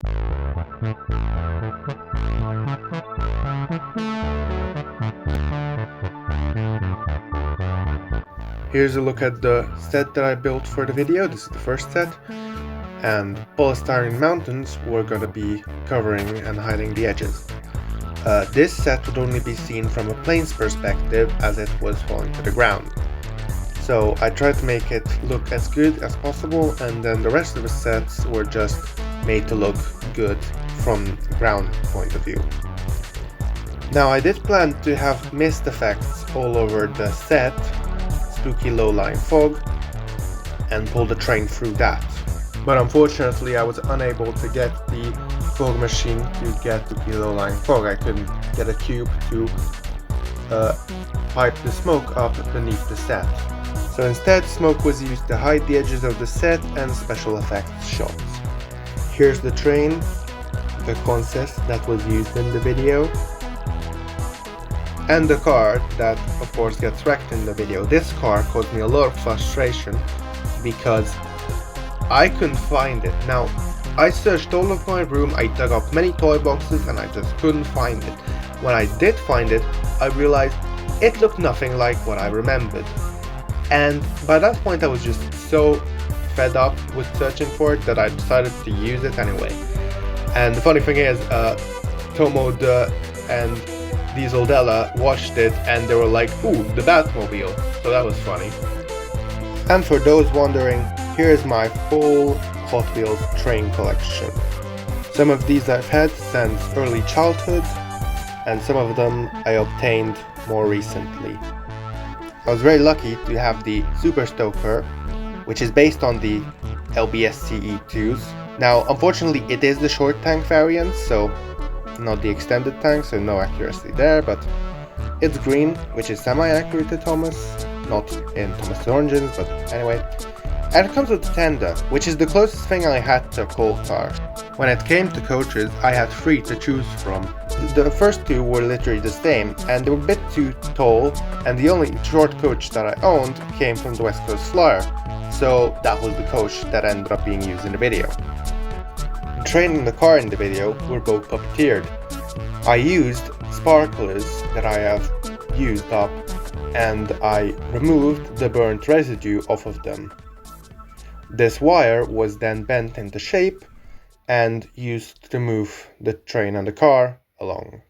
Here's a look at the set that I built for the video. This is the first set, and polystyrene mountains were gonna be covering and hiding the edges. This set would only be seen from a plane's perspective as it was falling to the ground. So I tried to make it look as good as possible, and then the rest of the sets were just made to look good from the ground point of view. Now I did plan to have mist effects all over the set, spooky low-lying fog, and pull the train through that. But unfortunately I was unable to get the fog machine to get spooky low-lying fog. I couldn't get a cube to pipe the smoke up beneath the set. So instead, smoke was used to hide the edges of the set and special effects shots. Here's the train, the concept that was used in the video, and the car that of course gets wrecked in the video. This car caused me a lot of frustration because I couldn't find it. Now, I searched all of my room, I dug up many toy boxes, and I just couldn't find it. When I did find it, I realized it looked nothing like what I remembered. And by that point I was just so fed up with searching for it that I decided to use it anyway. And the funny thing is, Tomod and Diesel Della watched it and they were like, ooh, the Batmobile. So that was funny. And for those wondering, here's my full Hot Wheels train collection. Some of these I've had since early childhood, and some of them I obtained more recently. I was very lucky to have the Super Stoker, which is based on the LBSCE2s. Now, unfortunately, it is the short tank variant, so not the extended tank, so no accuracy there, but it's green, which is semi-accurate to Thomas, not in Thomas Origins, but anyway. And it comes with the tender, which is the closest thing I had to a coal car. When it came to coaches, I had 3 to choose from. The first 2 were literally the same, and they were a bit too tall, and the only short coach that I owned came from the West Coast Flyer, so that was the coach that ended up being used in the video. The train and the car in the video were both puppeteered. I used sparklers that I have used up, and I removed the burnt residue off of them. This wire was then bent into shape and used to move the train and the car along.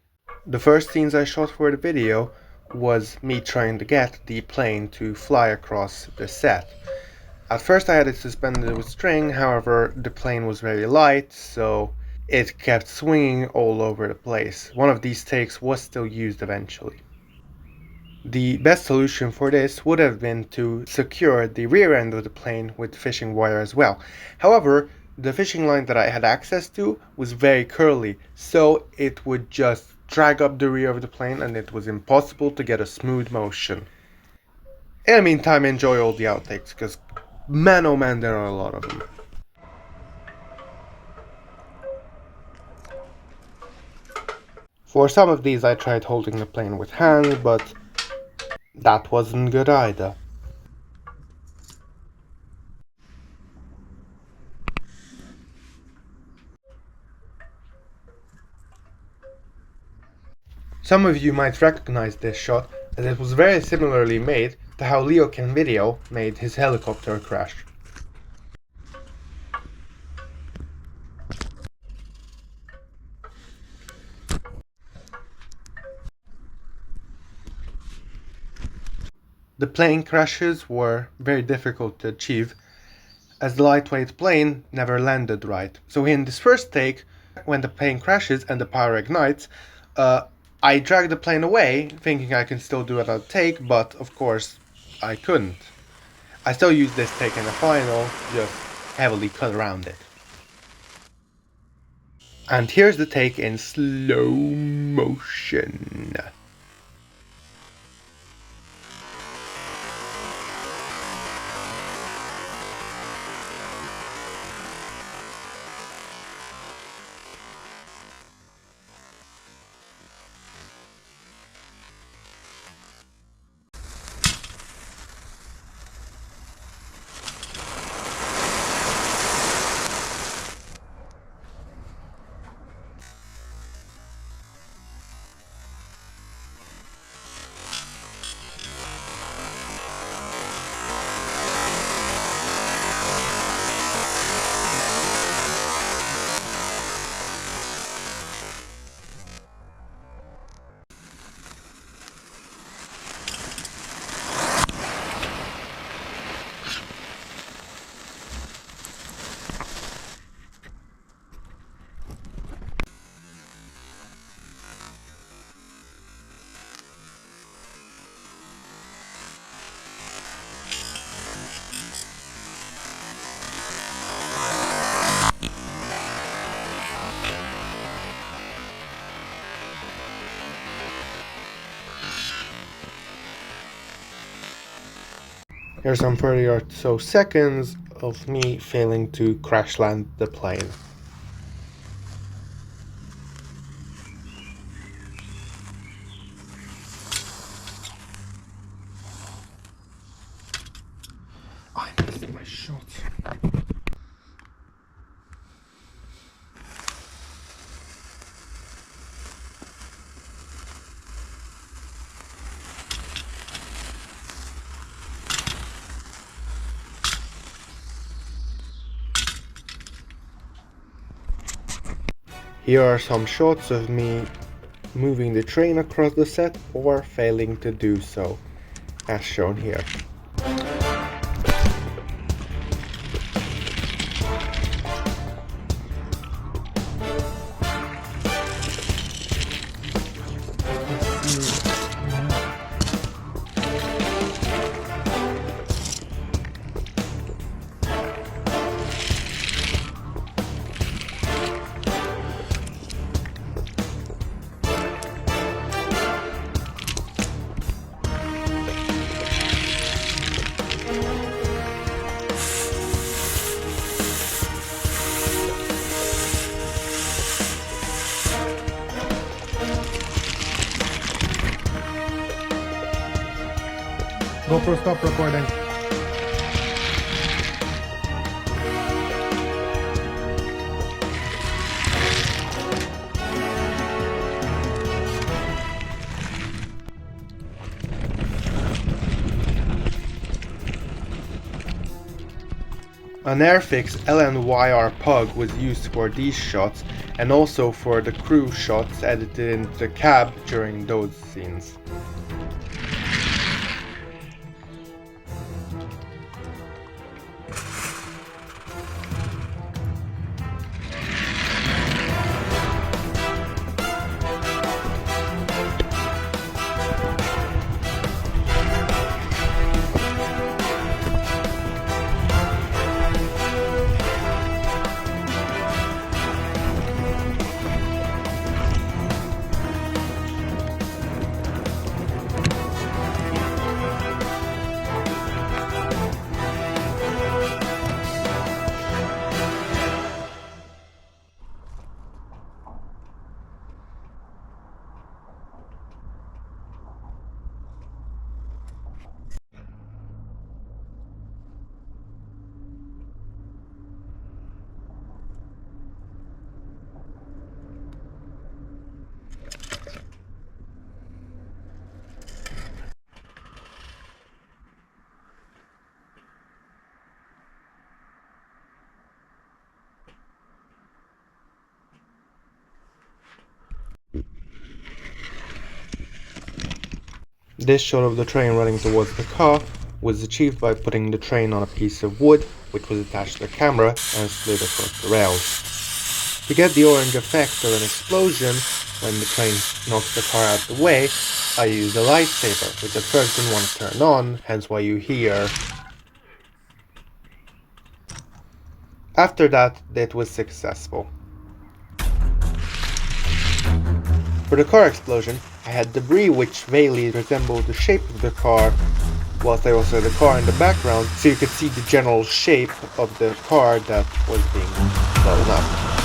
The first scenes I shot for the video was me trying to get the plane to fly across the set. At first I had it suspended with string, however the plane was very light, so it kept swinging all over the place. One of these takes was still used eventually. The best solution for this would have been to secure the rear end of the plane with fishing wire as well. However, the fishing line that I had access to was very curly, so it would just drag up the rear of the plane and it was impossible to get a smooth motion. In the meantime, enjoy all the outtakes, because man oh man, there are a lot of them. For some of these I tried holding the plane with hands, but that wasn't good either. Some of you might recognize this shot, as it was very similarly made to how Leo Can Video made his helicopter crash. The plane crashes were very difficult to achieve, as the lightweight plane never landed right. So in this first take, when the plane crashes and the power ignites, I dragged the plane away, thinking I can still do another take, but of course I couldn't. I still used this take in the final, just heavily cut around it. And here's the take in slow motion. Here's some 30 or so seconds of me failing to crash land the plane. I missed my shot. Here are some shots of me moving the train across the set or failing to do so, as shown here. GoPro, stop recording. An Airfix LNYR Pug was used for these shots and also for the crew shots edited into the cab during those scenes. This shot of the train running towards the car was achieved by putting the train on a piece of wood which was attached to the camera and slid across the rails. To get the orange effect of an explosion when the train knocks the car out the way, I used a lightsaber, which at first didn't want to turn on, hence why you hear. After that, it was successful. For the car explosion, I had debris which vaguely resembled the shape of the car, whilst I also had the car in the background, so you could see the general shape of the car that was being blown up.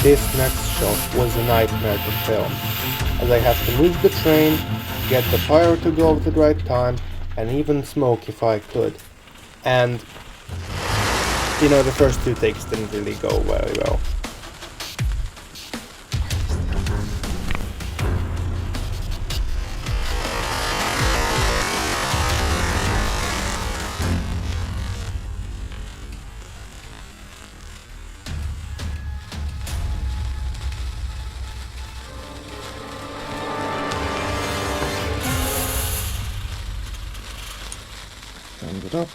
this next shot was a nightmare to film, as I have to move the train, get the pyro to go at the right time, and even smoke if I could. And, the first two takes didn't really go very well. Stand it up.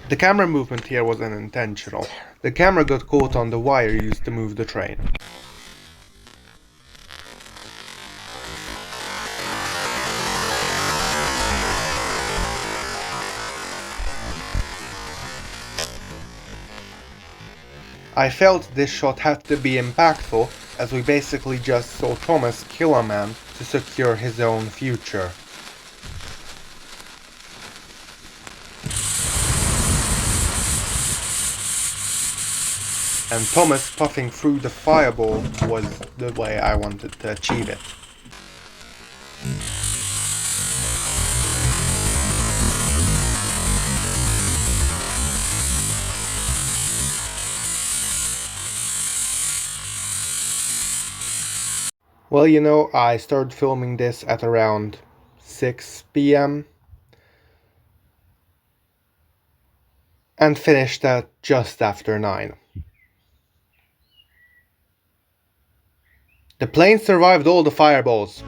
The camera movement here was unintentional. The camera got caught on the wire used to move the train. I felt this shot had to be impactful, as we basically just saw Thomas kill a man to secure his own future. And Thomas puffing through the fireball was the way I wanted to achieve it. Well, I started filming this at around 6 p.m. and finished at just after 9. The plane survived all the fireballs.